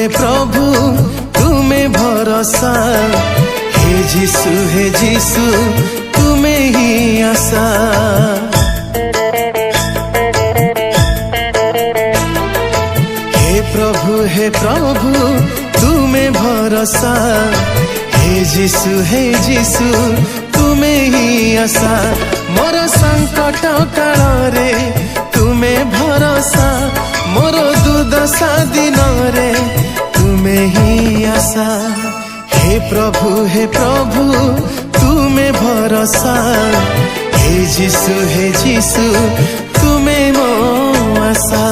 हे प्रभु तुम्हें भरोसा, हे जीसु तुम्हें ही आशा। हे प्रभु तुम्हें भरोसा, हे जीसु तुम्हें ही आशा। मोर संकट काल रे तुम्हें भरोसा, मोर दुर्दशा दिन रे तुम्हें ही आशा। हे प्रभु तुम्हें भरोसा, हे जीसु तुम्हें मो आशा।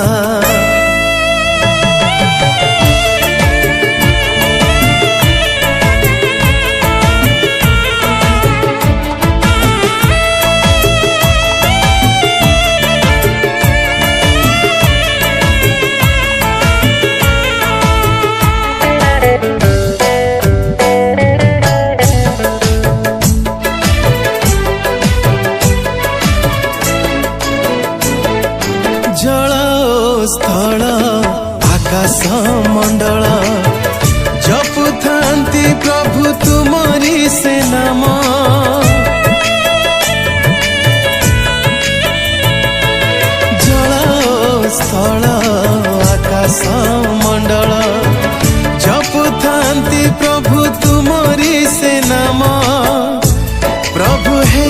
जल स्थल आकाश मंडल जपुथांती प्रभु तुमरी से नाम। जल स्थल आकाश मंडल जपुथांती प्रभु तुमरी से नाम। प्रभु हे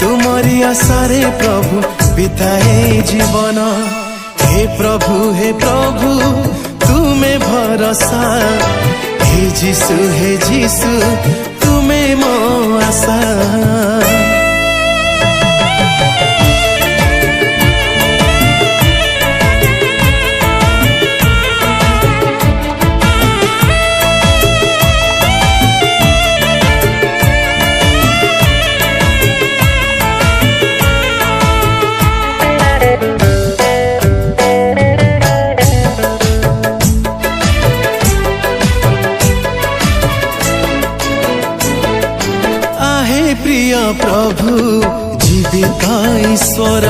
तुमरी आशारे प्रभु बिताए जीवन। हे प्रभु तुम्हें भरोसा, हे जीसु तुम्हें मो आशा। प्रिय प्रभु जीवित ईश्वर,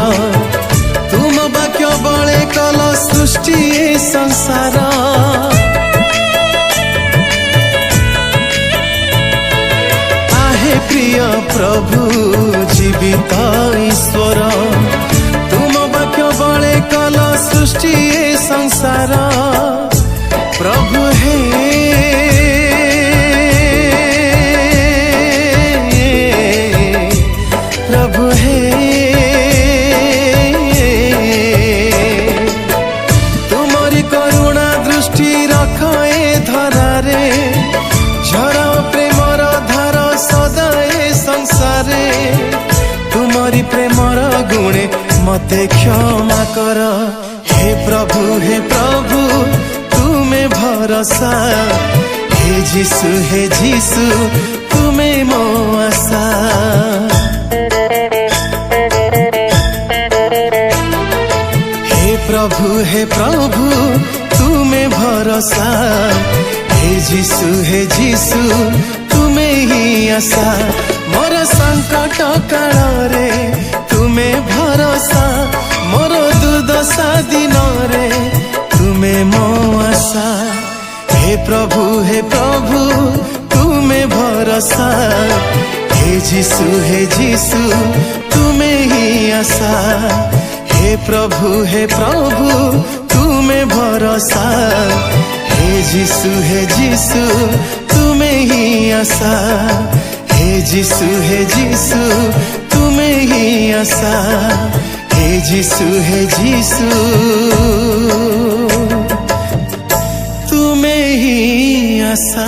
तुम वाक्य बले कल सृष्टि संसार। आहे प्रिय प्रभु जीवित ईश्वर, तुम वाक्य बले कल सृष्टि संसार। प्रभु हे तुमरी करुणा दृष्टि रखे धरारे, झरा प्रेमर धार सदाए संसारे। तुमरी प्रेमर गुणे मते क्षमा कर। हे प्रभु तुम्हें भरोसा, हे जीसु तुम्हें मो आशा। हे प्रभु तुम्हें भरोसा, हे जीसु तुम्हें ही आशा। मोर संकट काल रे तुम्हें भरोसा, मोर दुर्दशा दिन रे तुम्हें मो आशा। हे प्रभु तुम्हें भरोसा, हे जीसु तुम्हें ही आशा। हे प्रभु तुम्हें भरोसा, हे जीसु तुम्हें ही आशा। हे जीसु तुम्हें ही आशा। हे जीसु तुम्हें ही आशा।